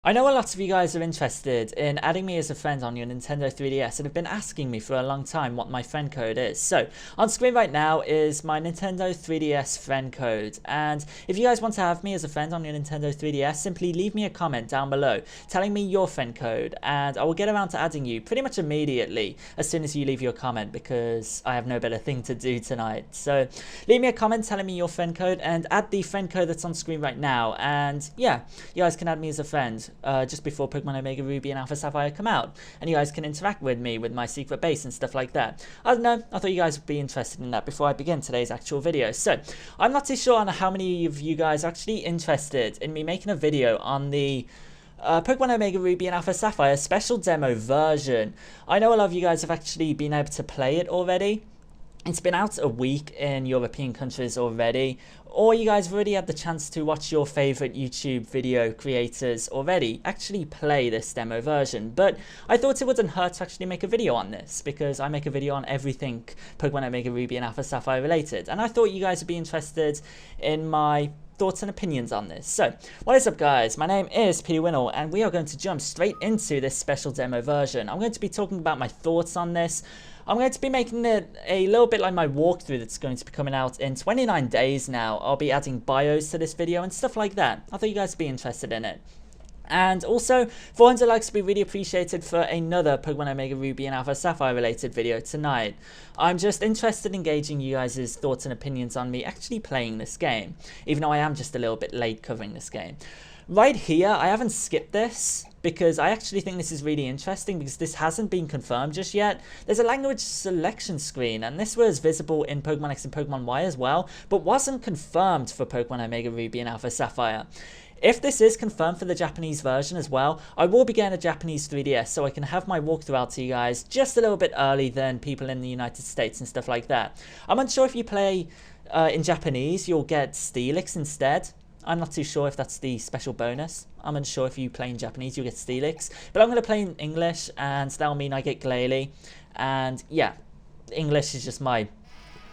I know a lot of you guys are interested in adding me as a friend on your Nintendo 3DS and have been asking me for a long time what my friend code is. So, on screen right now is my Nintendo 3DS friend code, and if you guys want to have me as a friend on your Nintendo 3DS, simply leave me a comment down below telling me your friend code, and I will get around to adding you pretty much immediately as soon as you leave your comment, because I have no better thing to do tonight. So, leave me a comment telling me your friend code and add the friend code that's on screen right now, and yeah, you guys can add me as a friend. Just before Pokemon Omega Ruby and Alpha Sapphire come out, and you guys can interact with me with my secret base and stuff like that. I don't know, I thought you guys would be interested in that before I begin today's actual video. So, I'm not too sure on how many of you guys are actually interested in me making a video on the Pokemon Omega Ruby and Alpha Sapphire special demo version. I know a lot of you guys have actually been able to play it already. It's been out a week in European countries already, or you guys have already had the chance to watch your favourite YouTube video creators already actually play this demo version. But I thought it wouldn't hurt to actually make a video on this, because I make a video on everything Pokemon Omega Ruby and Alpha Sapphire related, and I thought you guys would be interested in my thoughts and opinions on this. So, what is up guys, my name is Peter Winnell, and we are going to jump straight into this special demo version. I'm going to be talking about my thoughts on this. I'm going to be making it a little bit like my walkthrough that's going to be coming out in 29 days now. I'll be adding bios to this video and stuff like that. I thought you guys would be interested in it. And also, 400 likes would be really appreciated for another Pokemon Omega Ruby and Alpha Sapphire related video tonight. I'm just interested in gauging you guys' thoughts and opinions on me actually playing this game, even though I am just a little bit late covering this game. Right here, I haven't skipped this because I actually think this is really interesting, because this hasn't been confirmed just yet. There's a language selection screen, and this was visible in Pokemon X and Pokemon Y as well, but wasn't confirmed for Pokemon Omega Ruby and Alpha Sapphire. If this is confirmed for the Japanese version as well, I will be getting a Japanese 3DS so I can have my walkthrough out to you guys just a little bit early than people in the United States and stuff like that. I'm unsure if you play in Japanese, you'll get Steelix instead. I'm not too sure if that's the special bonus. I'm unsure if you play in Japanese, you'll get Steelix. But I'm going to play in English, and that'll mean I get Glalie. And yeah, English is just my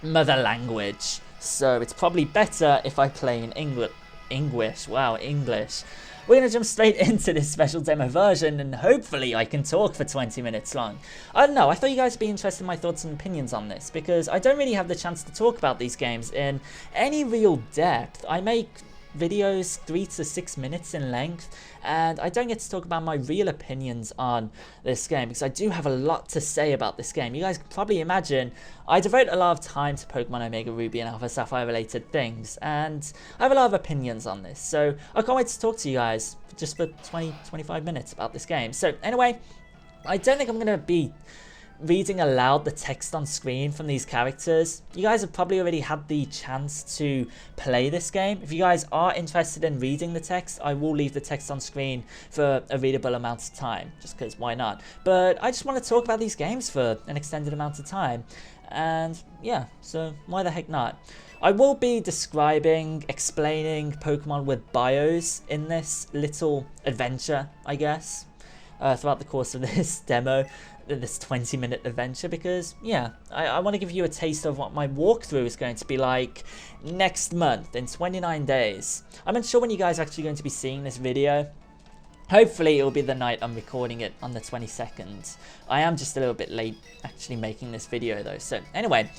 mother language, so it's probably better if I play in English. Wow, English. We're going to jump straight into this special demo version, and hopefully I can talk for 20 minutes long. I don't know, I thought you guys would be interested in my thoughts and opinions on this, because I don't really have the chance to talk about these games in any real depth. I make videos 3 to 6 minutes in length, and I don't get to talk about my real opinions on this game, because I do have a lot to say about this game. You guys can probably imagine I devote a lot of time to Pokemon Omega Ruby and Alpha Sapphire related things, and I have a lot of opinions on this, so I can't wait to talk to you guys just for 20-25 minutes about this game. So anyway, I don't think I'm going to be reading aloud the text on screen from these characters. You guys have probably already had the chance to play this game. If you guys are interested in reading the text, I will leave the text on screen for a readable amount of time, just because why not. But I just want to talk about these games for an extended amount of time, and yeah, so why the heck not. I will be describing, explaining Pokemon with bios in this little adventure, I guess, throughout the course of this demo, this 20-minute adventure, because yeah, I want to give you a taste of what my walkthrough is going to be like next month in 29 days. I'm unsure when you guys are actually going to be seeing this video. Hopefully it will be the night I'm recording it on the 22nd. I am just a little bit late actually making this video though. So anyway,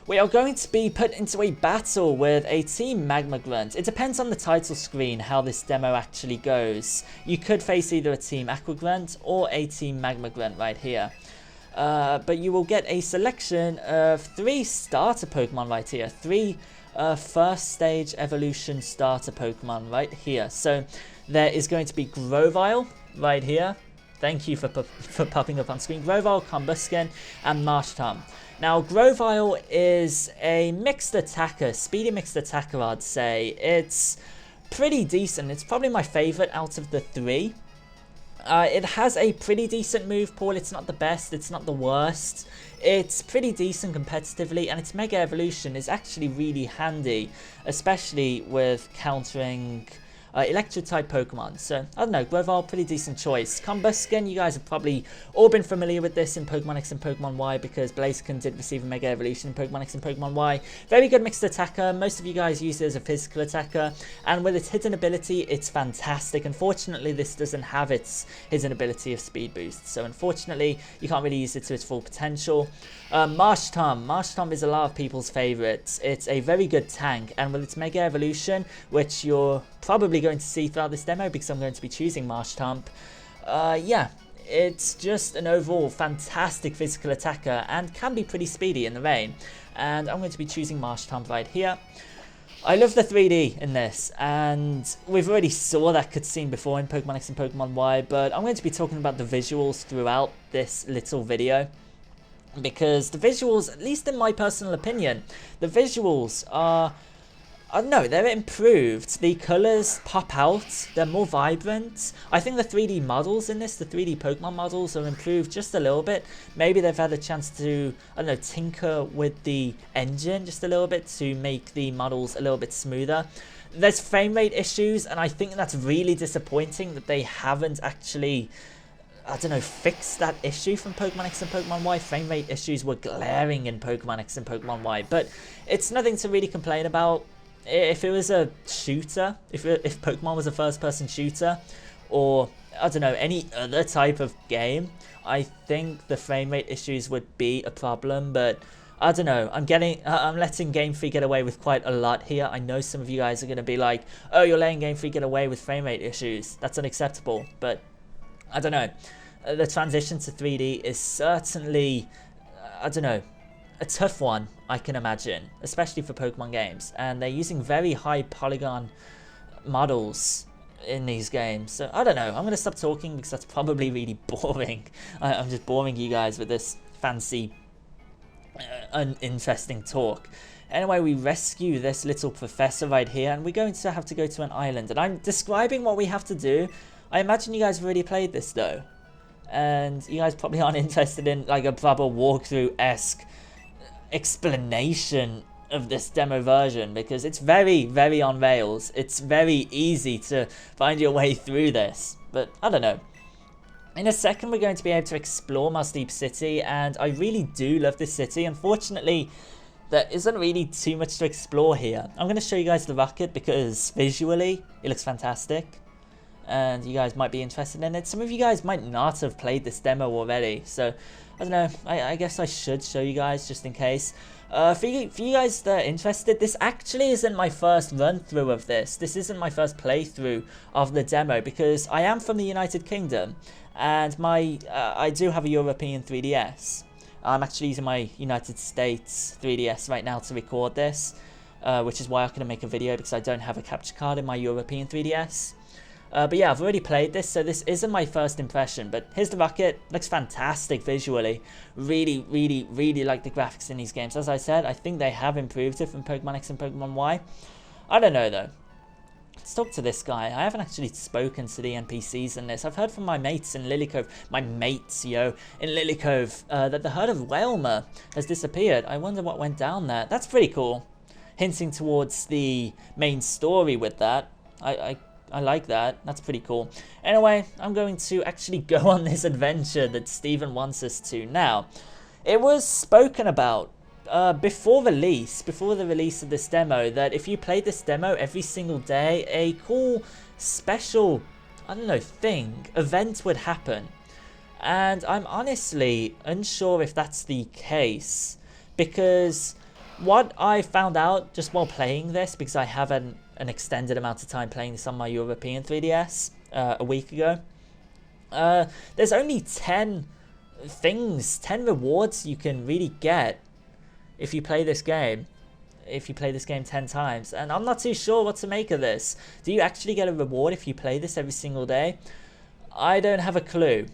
we are going to be put into a battle with a Team Magma Grunt. It depends on the title screen how this demo actually goes. You could face either a Team Aqua Grunt or a Team Magma Grunt right here. But you will get a selection of 3 starter Pokemon right here. 3 first stage evolution starter Pokemon right here. So there is going to be Grovyle right here. Thank you for popping up on screen. Grovyle, Combusken, and Marshtomp. Now, Grovyle is a mixed attacker, speedy mixed attacker, I'd say. It's pretty decent. It's probably my favourite out of the 3. It has a pretty decent move pool. It's not the best, it's not the worst. It's pretty decent competitively, and its Mega Evolution is actually really handy, especially with countering electric type Pokemon. So I don't know, Grovyle, pretty decent choice. Combusken, you guys have probably all been familiar with this in Pokemon X and Pokemon Y, because Blaziken did receive a Mega Evolution in Pokemon X and Pokemon Y. Very good mixed attacker. Most of you guys use it as a physical attacker, and with its hidden ability, it's fantastic. Unfortunately, this doesn't have its hidden ability of speed boost, so unfortunately you can't really use it to its full potential. Marshtomp is a lot of people's favourites. It's a very good tank, and with its Mega Evolution, which you're probably going to see throughout this demo because I'm going to be choosing Marshtomp, yeah, it's just an overall fantastic physical attacker and can be pretty speedy in the rain. And I'm going to be choosing Marshtomp right here. I love the 3D in this, and we've already saw that cutscene before in Pokemon X and Pokemon Y, but I'm going to be talking about the visuals throughout this little video. Because the visuals, at least in my personal opinion, the visuals are, I don't know, they're improved. The colours pop out, they're more vibrant. I think the 3D models in this, the 3D Pokemon models, are improved just a little bit. Maybe they've had a chance to, I don't know, tinker with the engine just a little bit to make the models a little bit smoother. There's frame rate issues, and I think that's really disappointing that they haven't actually, I don't know, fix that issue from Pokemon X and Pokemon Y. Frame rate issues were glaring in Pokemon X and Pokemon Y, but it's nothing to really complain about. If it was a shooter, if Pokemon was a first-person shooter, or, I don't know, any other type of game, I think the frame rate issues would be a problem, but I don't know, I'm letting Game Freak get away with quite a lot here. I know some of you guys are going to be like, oh, you're letting Game Freak get away with frame rate issues. That's unacceptable, but I don't know. The transition to 3D is certainly, I don't know, a tough one, I can imagine, especially for Pokemon games. And they're using very high polygon models in these games. So, I don't know. I'm going to stop talking because that's probably really boring. I'm just boring you guys with this fancy, uninteresting talk. Anyway, we rescue this little professor right here, and we're going to have to go to an island. And I'm describing what we have to do. I imagine you guys have already played this though, and you guys probably aren't interested in like a proper walkthrough-esque explanation of this demo version, because it's very, very on rails. It's very easy to find your way through this, but I don't know. In a second, we're going to be able to explore Mossdeep City, and I really do love this city. Unfortunately, there isn't really too much to explore here. I'm going to show you guys the rocket because visually it looks fantastic, and you guys might be interested in it. Some of you guys might not have played this demo already, so I don't know, I guess I should show you guys just in case. For you guys that are interested, this actually isn't my first run through of this. This isn't my first playthrough of the demo, because I am from the United Kingdom, and I do have a European 3DS. I'm actually using my United States 3DS right now to record this, which is why I couldn't make a video, because I don't have a capture card in my European 3DS. But yeah, I've already played this, so this isn't my first impression. But here's the rocket. Looks fantastic visually. Really, really, really like the graphics in these games. As I said, I think they have improved it from Pokemon X and Pokemon Y. I don't know though. Let's talk to this guy. I haven't actually spoken to the NPCs in this. I've heard from my mates in Lilycove, in Lilycove, that the herd of Wailmer has disappeared. I wonder what went down there. That's pretty cool. Hinting towards the main story with that. I like that. That's pretty cool. Anyway, I'm going to actually go on this adventure that Steven wants us to. Now, it was spoken about before the release of this demo, that if you played this demo every single day, a cool special, I don't know, event would happen. And I'm honestly unsure if that's the case, because what I found out just while playing this, because I have an extended amount of time playing this on my European 3DS a week ago, there's only 10 rewards you can really get if you play this game. If you play this game 10 times, and I'm not too sure what to make of this. Do you actually get a reward if you play this every single day? I don't have a clue.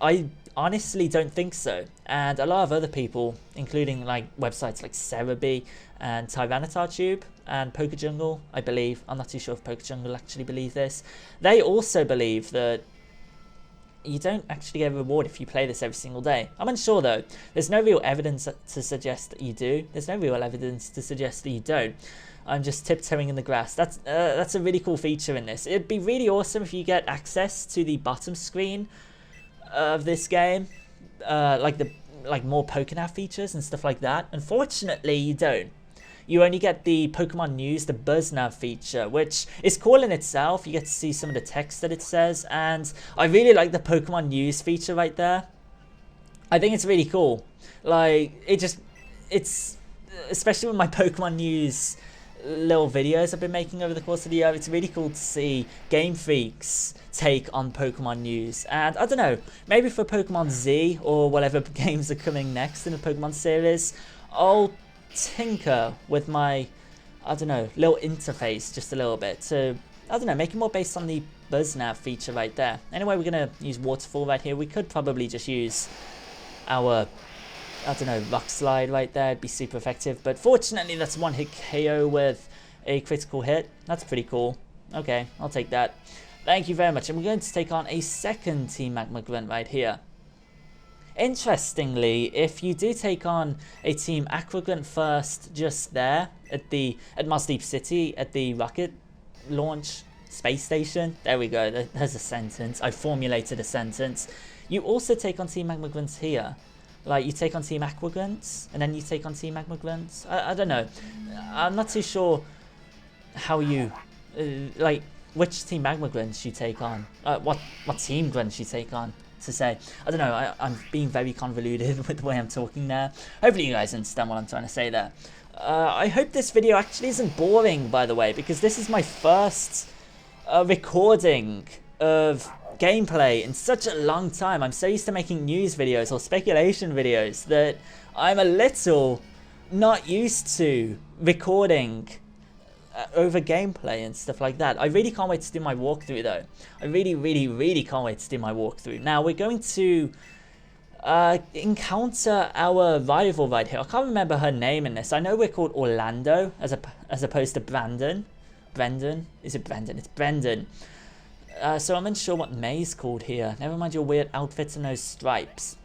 I honestly don't think so. And a lot of other people, including like websites like Cerebi and Tyranitar Tube and PokeJungle, I believe, I'm not too sure if PokeJungle actually believe this, they also believe that you don't actually get a reward if you play this every single day. I'm unsure though. There's no real evidence to suggest that you do. There's no real evidence to suggest that you don't. I'm just tiptoeing in the grass. That's a really cool feature in this. It'd be really awesome if you get access to the bottom screen of this game, like more Pokénav features and stuff like that. Unfortunately, you don't. You only get the Pokemon News, the BuzzNav feature, which is cool in itself. You get to see some of the text that it says, and I really like the Pokemon News feature right there. I think it's really cool. Like, it's especially with my Pokemon News little videos I've been making over the course of the year, it's really cool to see Game Freak's take on Pokemon News. And I don't know, maybe for Pokemon Z or whatever games are coming next in the Pokemon series, I'll tinker with my, I don't know, little interface just a little bit to, I don't know, make it more based on the BuzzNav feature right there. Anyway, we're going to use Waterfall right here. We could probably just use our, I don't know, Rock Slide right there. It'd be super effective, but fortunately that's one hit KO with a critical hit. That's pretty cool. Okay, I'll take that. Thank you very much. And we're going to take on a second Team Magma Grunt right here. Interestingly, if you do take on a Team Aqua Grunt first just there at Mossdeep City at the rocket launch space station, there we go, there's a sentence. I formulated a sentence. You also take on Team Magma Grunts here. Like, you take on Team Aqua Grunts, and then you take on Team Magma Grunts. I don't know. I'm not too sure how you, like, which Team Magma Grunts you take on. What Team Grunts you take on, to say. I don't know, I'm being very convoluted with the way I'm talking there. Hopefully you guys understand what I'm trying to say there. I hope this video actually isn't boring, by the way, because this is my first recording of gameplay in such a long time. I'm so used to making news videos or speculation videos that I'm a little not used to recording over gameplay and stuff like that. I really can't wait to do my walkthrough though. I really can't wait to do my walkthrough. Now we're going to encounter our rival right here. I can't remember her name in this. I know we're called Orlando as opposed to Brandon. Brendan? Is it Brendan? It's Brendan. So I'm unsure what May's called here. Never mind your weird outfits and those stripes.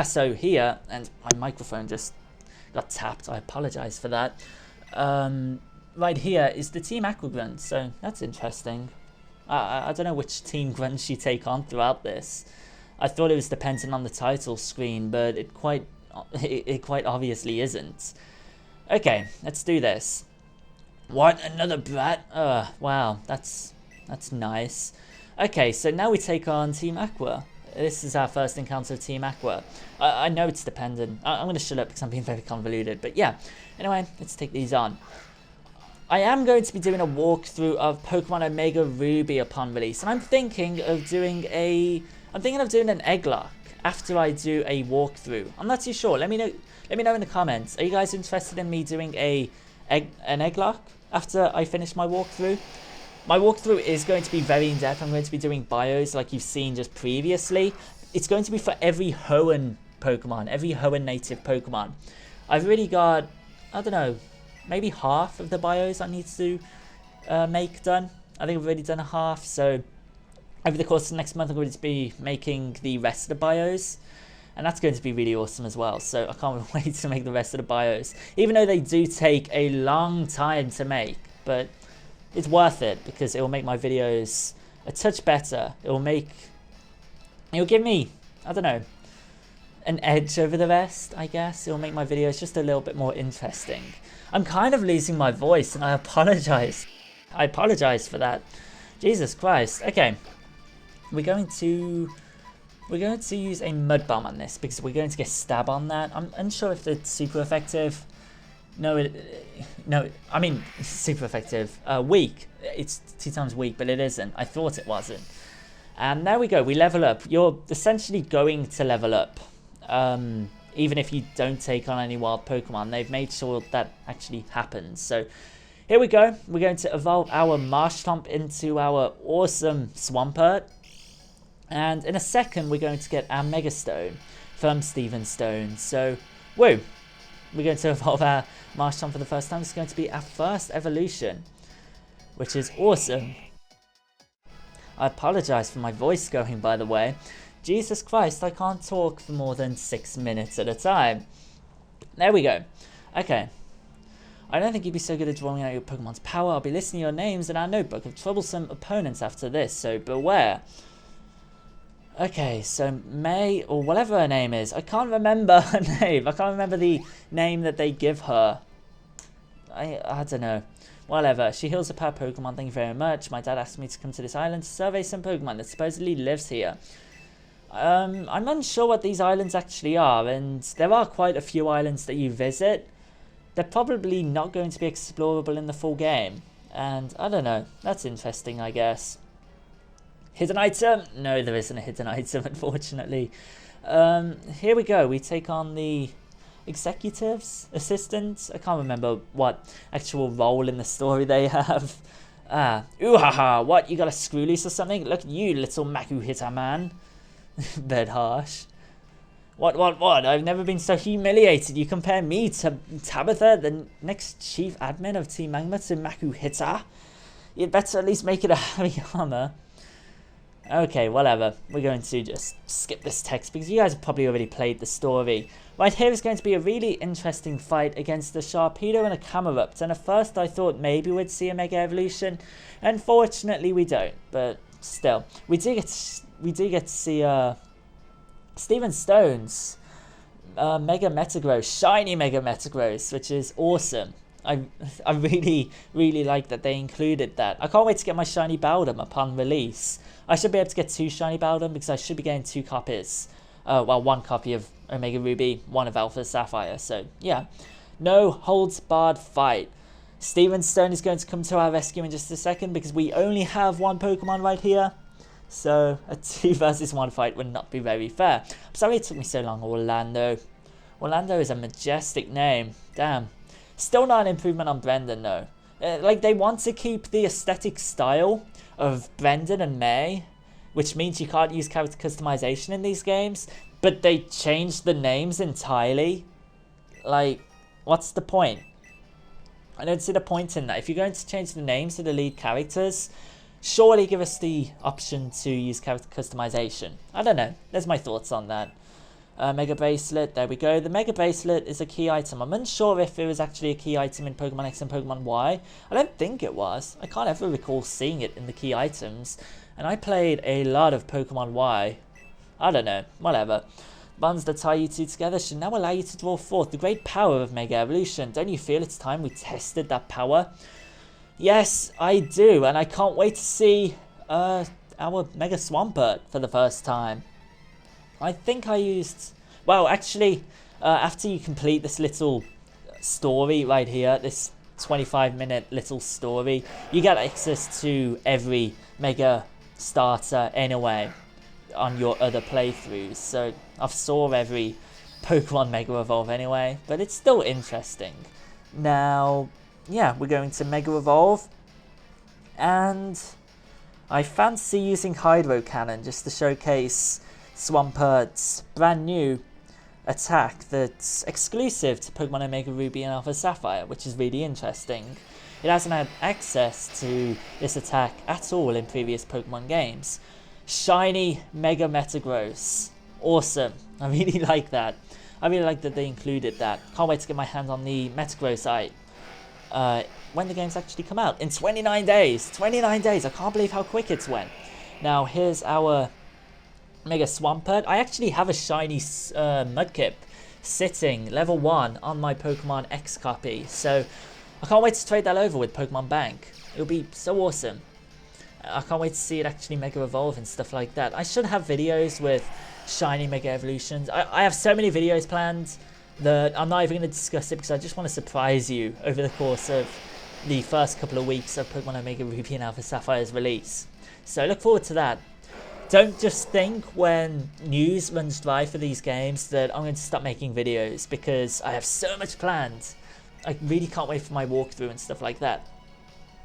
So here, and my microphone just got tapped. I apologize for that. Right here is the Team Aqua Grunt, so that's interesting. I don't know which Team Grunts you take on throughout this. I thought it was dependent on the title screen, but it quite obviously isn't. Okay, let's do this. What, another brat? Wow, that's nice. Okay, so now we take on Team Aqua. This is our first encounter of Team Aqua. I know it's dependent. I'm going to shut up because I'm being very convoluted. But yeah, anyway, let's take these on. I am going to be doing a walkthrough of Pokemon Omega Ruby upon release. And I'm thinking of doing an egg lock after I do a walkthrough. I'm not too sure. Let me know in the comments. Are you guys interested in me doing an egg lock after I finish my walkthrough? My walkthrough is going to be very in-depth. I'm going to be doing bios like you've seen just previously. It's going to be for every Hoenn Pokemon, every Hoenn native Pokemon. I've already got, I don't know, maybe half of the bios I need to make done. I think I've already done a half, so over the course of next month I'm going to be making the rest of the bios. And that's going to be really awesome as well. So I can't wait to make the rest of the bios. Even though they do take a long time to make, but it's worth it because it will make my videos a touch better. It'll give me, I don't know, an edge over the rest, I guess. It'll make my videos just a little bit more interesting. I'm kind of losing my voice and I apologize. I apologize for that. Jesus Christ. Okay. We're going to use a Mud Bomb on this because we're going to get Stab on that. I'm unsure if it's super effective. No, I mean, super effective. Weak. It's 2 times weak, but it isn't. I thought it wasn't. And there we go. We level up. You're essentially going to level up. Even if you don't take on any wild Pokemon. They've made sure that actually happens. So here we go. We're going to evolve our Marshtomp into our awesome Swampert. And in a second, we're going to get our Mega Stone from Steven Stone. So, woo! We're going to evolve our Marshtomp for the first time. This is going to be our first evolution, which is awesome. I apologize for my voice going, by the way. Jesus Christ, I can't talk for more than 6 minutes at a time. There we go. Okay. I don't think you'd be so good at drawing out your Pokemon's power. I'll be listing your names in our notebook of troublesome opponents after this, so beware. Okay, so May, or whatever her name is. I can't remember her name. I can't remember the name that they give her. I don't know. Whatever. She heals a power Pokemon. Thank you very much. My dad asked me to come to this island to survey some Pokemon that supposedly lives here. I'm unsure what these islands actually are, and there are quite a few islands that you visit. They're probably not going to be explorable in the full game. And I don't know. That's interesting, I guess. Hidden item? No, there isn't a hidden item, unfortunately. Here we go. We take on the executives, assistants. I can't remember what actual role in the story they have. Ooh ha ha, what? You got a screw loose or something? Look at you, little Makuhita man. Bit harsh. What? I've never been so humiliated. You compare me to Tabitha, the next chief admin of Team Magma, to Makuhita? You'd better at least make it a heavy armor. Okay, whatever. We're going to just skip this text because you guys have probably already played the story. Right here is going to be a really interesting fight against a Sharpedo and a Camerupt. And at first I thought maybe we'd see a Mega Evolution. Unfortunately we don't. But still, we do get to see Steven Stone's Mega Metagross, shiny Mega Metagross, which is awesome. I really like that they included that. I can't wait to get my shiny Bowdom upon release. I should be able to get 2 shiny Bowdom because I should be getting 2 copies. Well, 1 copy of Omega Ruby, 1 of Alpha Sapphire. So yeah, no holds barred fight. Steven Stone is going to come to our rescue in just a second because we only have 1 Pokemon right here. So a 2 versus 1 fight would not be very fair. I'm sorry it took me so long. Orlando. Orlando is a majestic name. Damn. Still not an improvement on Brendan though. Like they want to keep the aesthetic style of Brendan and May, which means you can't use character customization in these games, but they changed the names entirely. Like, what's the point? I don't see the point in that. If you're going to change the names of the lead characters, surely give us the option to use character customization. I don't know. There's my thoughts on that. Mega Bracelet, there we go. The Mega Bracelet is a key item. I'm unsure if it was actually a key item in Pokemon X and Pokemon Y. I don't think it was. I can't ever recall seeing it in the key items. And I played a lot of Pokemon Y. I don't know. Whatever. Bonds that tie you two together should now allow you to draw forth the great power of Mega Evolution. Don't you feel it's time we tested that power? Yes, I do. And I can't wait to see our Mega Swampert for the first time. I think I used... Well, actually, after you complete this little story right here, this 25-minute little story, you get access to every Mega starter anyway on your other playthroughs. So I've saw every Pokemon Mega Evolve anyway, but it's still interesting. Now, yeah, we're going to Mega Evolve, and I fancy using Hydro Cannon just to showcase Swampert's brand new attack that's exclusive to Pokemon Omega Ruby and Alpha Sapphire, which is really interesting. It hasn't had access to this attack at all in previous Pokemon games. Shiny Mega Metagross. Awesome. I really like that. I really like that they included that. Can't wait to get my hands on the Metagrossite when the games actually come out. In 29 days. 29 days. I can't believe how quick it's went. Now, here's our Mega Swampert. I actually have a shiny Mudkip sitting level 1 on my Pokemon X copy. So I can't wait to trade that over with Pokemon Bank. It'll be so awesome. I can't wait to see it actually Mega Evolve and stuff like that. I should have videos with shiny Mega Evolutions. I have so many videos planned that I'm not even going to discuss it because I just want to surprise you over the course of the first couple of weeks of Pokemon Omega Ruby and Alpha Sapphire's release. So look forward to that. Don't just think when news runs dry for these games that I'm going to stop making videos, because I have so much planned. I really can't wait for my walkthrough and stuff like that.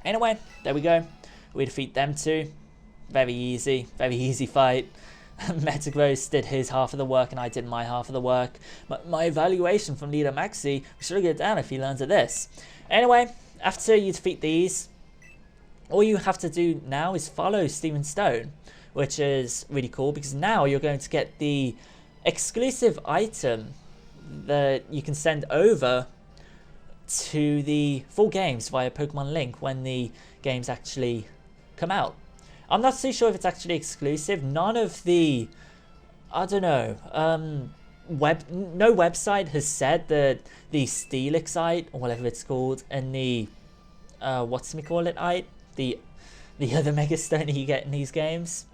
Anyway, there we go. We defeat them two. Very easy fight. Metagross did his half of the work and I did my half of the work. My evaluation from Leader Maxi, we should get down if he learns of this. Anyway, after you defeat these, all you have to do now is follow Steven Stone, which is really cool because now you're going to get the exclusive item that you can send over to the full games via Pokemon Link when the games actually come out. I'm not too sure if it's actually exclusive. None of the, I don't know, no website has said that the Steelix or whatever it's called, and the the other Mega Stone you get in these games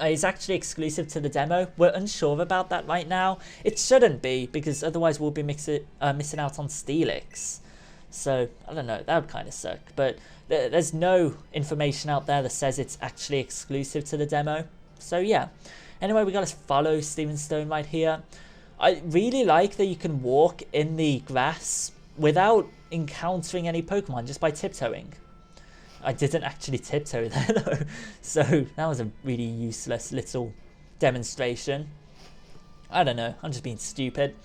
is actually exclusive to the demo. We're unsure about that right now. It shouldn't be, because otherwise we'll be missing out on Steelix. So I don't know, that would kind of suck. But there's no information out there that says it's actually exclusive to the demo. So yeah. Anyway, we gotta follow Steven Stone right here. I really like that you can walk in the grass without encountering any Pokemon, just by tiptoeing. I didn't actually tiptoe there though, so that was a really useless little demonstration. I don't know, I'm just being stupid.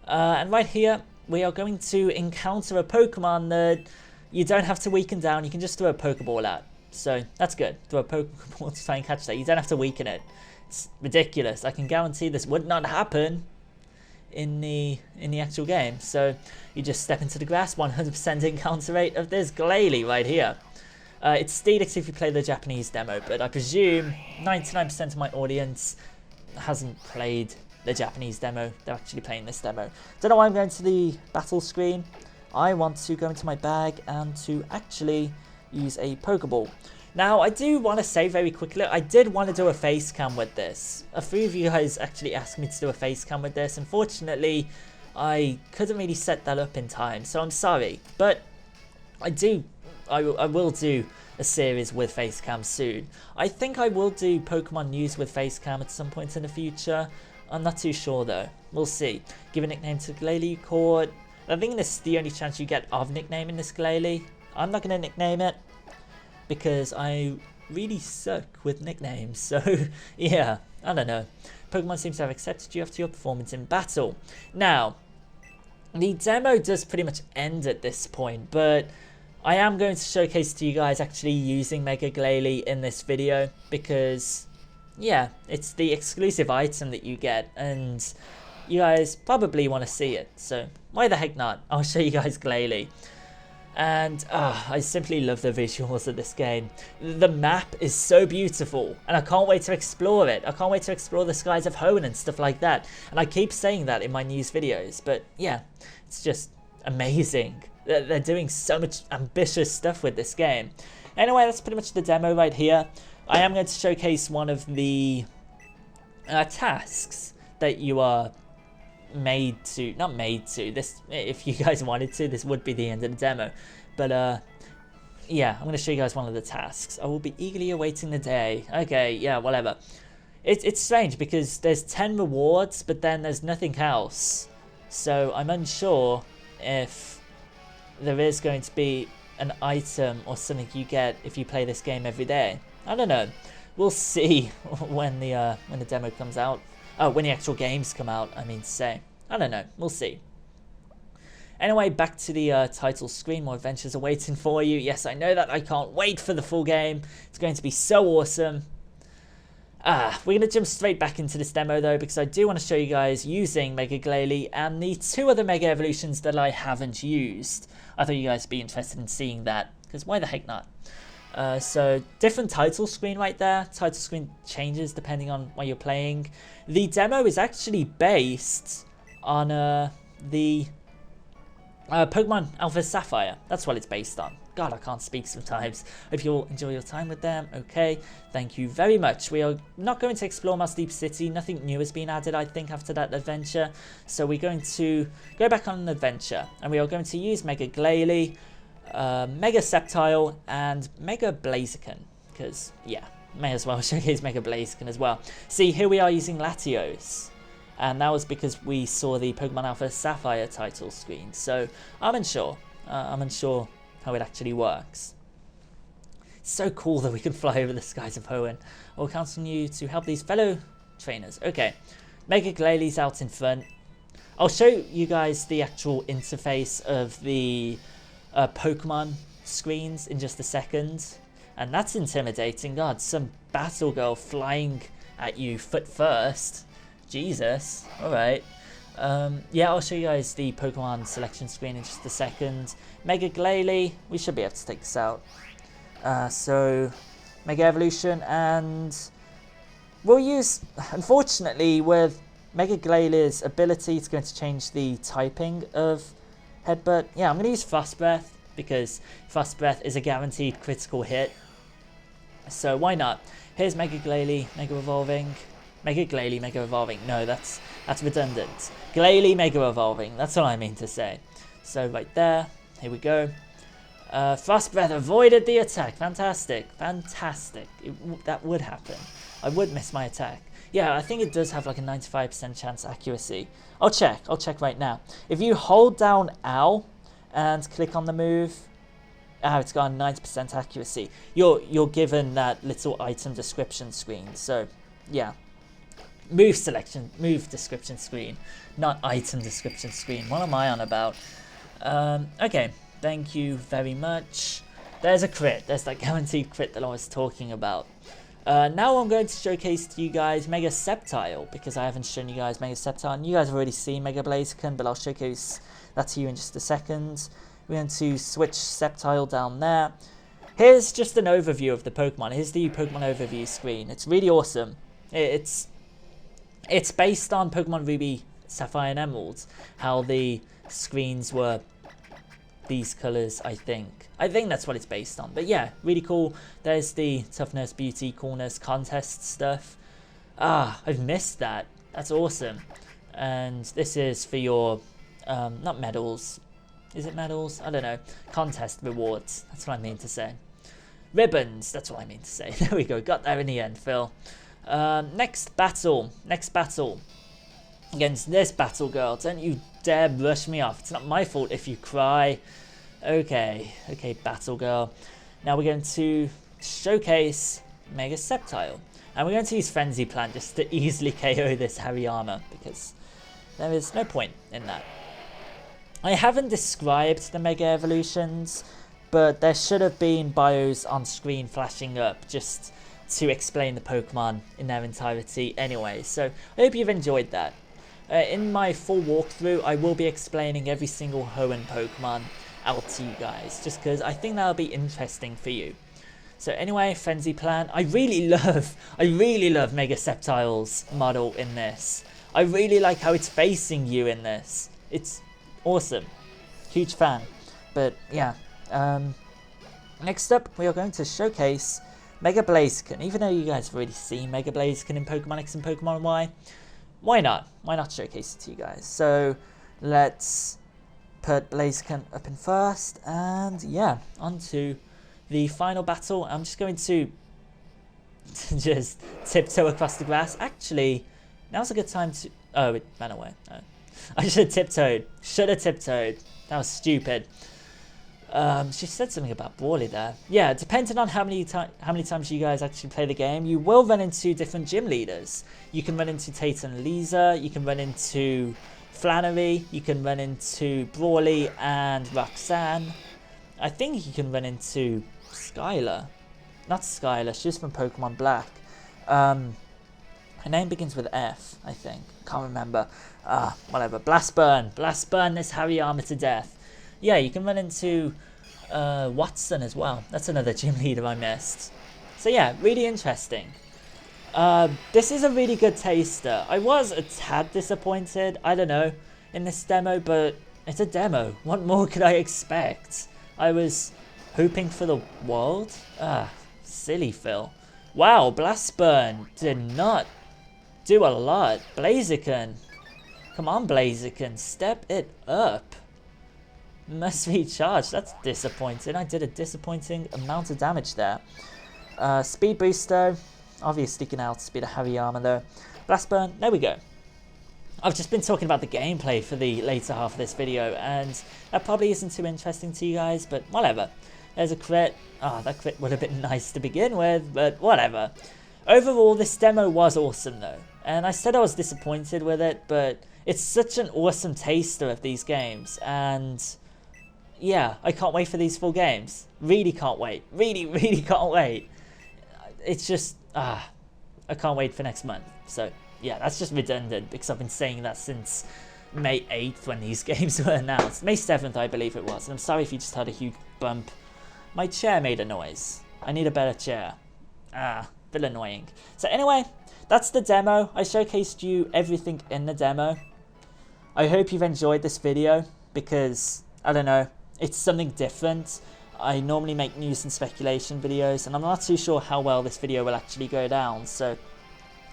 And right here, we are going to encounter a Pokemon that you don't have to weaken down, you can just throw a Pokeball at. So that's good, throw a Pokeball to try and catch that, you don't have to weaken it. It's ridiculous. I can guarantee this would not happen in the actual game. So you just step into the grass, 100% encounter rate of this Glalie right here. It's Steelix if you play the Japanese demo, but I presume 99% of my audience hasn't played the Japanese demo. They're actually playing this demo. Don't know why I'm going to the battle screen. I want to go into my bag and to actually use a Pokeball. Now, I do want to say very quickly, I did want to do a face cam with this. A few of you guys actually asked me to do a face cam with this. Unfortunately, I couldn't really set that up in time, so I'm sorry. But I will do a series with face cam soon. I think I will do Pokemon news with face cam at some point in the future. I'm not too sure though. We'll see. Give a nickname to Glalie Cord. I think this is the only chance you get of nicknaming this Glalie. I'm not going to nickname it, because I really suck with nicknames. So yeah, I don't know. Pokemon seems to have accepted you after your performance in battle. Now, the demo does pretty much end at this point, but I am going to showcase to you guys actually using Mega Glalie in this video, because yeah, it's the exclusive item that you get and you guys probably want to see it. So why the heck not? I'll show you guys Glalie. And I simply love the visuals of this game. The map is so beautiful and I can't wait to explore it. I can't wait to explore the skies of Hoenn and stuff like that. And I keep saying that in my news videos, but yeah, it's just amazing. They're doing so much ambitious stuff with this game. Anyway, that's pretty much the demo right here. I am going to showcase one of the tasks that you are not made to, this, if you guys wanted to, this would be the end of the demo, but yeah, I'm going to show you guys one of the tasks. I will be eagerly awaiting the day. Okay, yeah, whatever. It's strange because there's 10 rewards, but then there's nothing else, so I'm unsure if there is going to be an item or something you get if you play this game every day. I don't know, we'll see when the demo comes out. Oh, when the actual games come out, I mean to say. I don't know, we'll see. Anyway, back to the title screen. More adventures are waiting for you. Yes, I know that. I can't wait for the full game. It's going to be so awesome. We're going to jump straight back into this demo though, because I do want to show you guys using Mega Glalie and the 2 other Mega Evolutions that I haven't used. I thought you guys would be interested in seeing that, because why the heck not? So different title screen right there. Title screen changes depending on what you're playing. The demo is actually based on the Pokemon Alpha Sapphire. That's what it's based on. God, I can't speak sometimes. Hope you all enjoy your time with them. Okay, thank you very much. We are not going to explore Mossdeep City. Nothing new has been added, I think, after that adventure. So we're going to go back on an adventure, and we are going to use Mega Glalie, Mega Sceptile, and Mega Blaziken, because yeah, may as well showcase Mega Blaziken as well. See, here we are using Latios, and that was because we saw the Pokemon Alpha Sapphire title screen, so I'm unsure how it actually works. It's so cool that we can fly over the skies of Hoenn. I'll count on you to help these fellow trainers. Okay, Mega Glalie's out in front. I'll show you guys the actual interface of the Pokemon screens in just a second, and that's intimidating. God, some battle girl flying at you foot first. Jesus. Alright, Yeah, I'll show you guys the Pokemon selection screen in just a second. Mega Glalie, we should be able to take this out. So, Mega Evolution, and we'll use, unfortunately, with Mega Glalie's ability, it's going to change the typing of Headbutt. Yeah, I'm going to use Frost Breath, because Frost Breath is a guaranteed critical hit. So why not? Here's Mega Glalie, Mega Evolving. Mega Glalie, Mega Evolving. No, that's redundant. Glalie, Mega Evolving. That's what I mean to say. So right there, here we go. Frost Breath avoided the attack. Fantastic. Fantastic. That would happen. I would miss my attack. Yeah, I think it does have like a 95% chance accuracy. I'll check right now. If you hold down Ow and click on the move, it's got a 90% accuracy. You're given that little item description screen. So yeah, move description screen, not item description screen. What am I on about? Okay, thank you very much. There's a crit. There's that guaranteed crit that I was talking about. Now I'm going to showcase to you guys Mega Sceptile, because I haven't shown you guys Mega Sceptile, and you guys have already seen Mega Blaziken, but I'll showcase that to you in just a second. We're going to switch Sceptile down there. Here's just an overview of the Pokemon. Here's the Pokemon overview screen. It's really awesome. It's based on Pokemon Ruby, Sapphire and Emerald, how the screens were these colors, I think. I think that's what it's based on. But yeah, really cool. There's the Toughness, Beauty, Coolness, contest stuff. I've missed that. That's awesome. And this is for your, not medals. Is it medals? I don't know. Contest rewards. That's what I mean to say. Ribbons. That's what I mean to say. There we go. Got there in the end, Phil. Next battle. Against this battle girl. Don't you dare brush me off. It's not my fault if you cry. Okay, battle girl. Now we're going to showcase Mega Sceptile. And we're going to use Frenzy Plant just to easily KO this Hariyama, because there is no point in that. I haven't described the Mega Evolutions, but there should have been bios on screen flashing up just to explain the Pokemon in their entirety anyway. So I hope you've enjoyed that. In my full walkthrough, I will be explaining every single Hoenn Pokemon out to you guys, just because I think that'll be interesting for you. So anyway, Frenzy Plant. I really love Mega Sceptile's model in this. I really like how it's facing you in this. It's awesome. Huge fan. But yeah, next up we are going to showcase Mega Blaziken. Even though you guys have already seen Mega Blaziken in Pokemon X and Pokemon Y, why not? Why not showcase it to you guys? So let's put Blaziken up in first, and yeah, on to the final battle. I'm just going to just tiptoe across the grass. Actually, now's a good time to... Oh, it ran away. Oh. I should have tiptoed. That was stupid. She said something about Brawly there. Yeah, depending on how many times you guys actually play the game, you will run into different gym leaders. You can run into Tate and Lisa. You can run into Flannery. You can run into Brawly and Roxanne. I think you can run into Skylar. Not Skylar, she's from Pokemon Black. Her name begins with F, I think. Can't remember. Whatever. Blastburn this Hariyama to death. Yeah, you can run into Watson as well. That's another gym leader I missed. So yeah, really interesting. This is a really good taster. I was a tad disappointed, I don't know, in this demo, but it's a demo. What more could I expect? I was hoping for the world? Silly Phil. Wow, Blastburn did not do a lot. Blaziken. Come on, Blaziken, step it up. Must be charged. That's disappointing. I did a disappointing amount of damage there. Speed booster. Obviously can outspeed a Hariyama though. Blastburn. There we go. I've just been talking about the gameplay for the later half of this video, and that probably isn't too interesting to you guys, but whatever. There's a crit. That crit would have been nice to begin with, but whatever. Overall, this demo was awesome though, and I said I was disappointed with it, but it's such an awesome taster of these games, and yeah, I can't wait for these full games. Really can't wait. Really can't wait. It's just, I can't wait for next month. So yeah, that's just redundant because I've been saying that since May 8th when these games were announced. May 7th, I believe it was. And I'm sorry if you just had a huge bump. My chair made a noise. I need a better chair. Bit annoying. So anyway, that's the demo. I showcased you everything in the demo. I hope you've enjoyed this video because, I don't know, it's something different. I normally make news and speculation videos, and I'm not too sure how well this video will actually go down. So,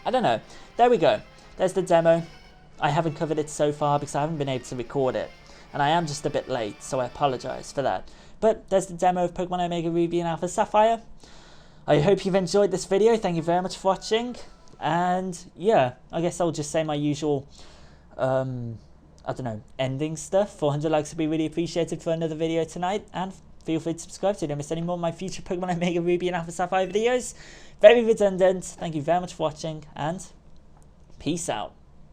I don't know. There we go. There's the demo. I haven't covered it so far because I haven't been able to record it. And I am just a bit late, so I apologise for that. But there's the demo of Pokemon Omega Ruby and Alpha Sapphire. I hope you've enjoyed this video. Thank you very much for watching. And yeah, I guess I'll just say my usual, I don't know, ending stuff. 400 likes would be really appreciated for another video tonight. And feel free to subscribe so you don't miss any more of my future Pokemon Omega Ruby and Alpha Sapphire videos. Very redundant. Thank you very much for watching and peace out.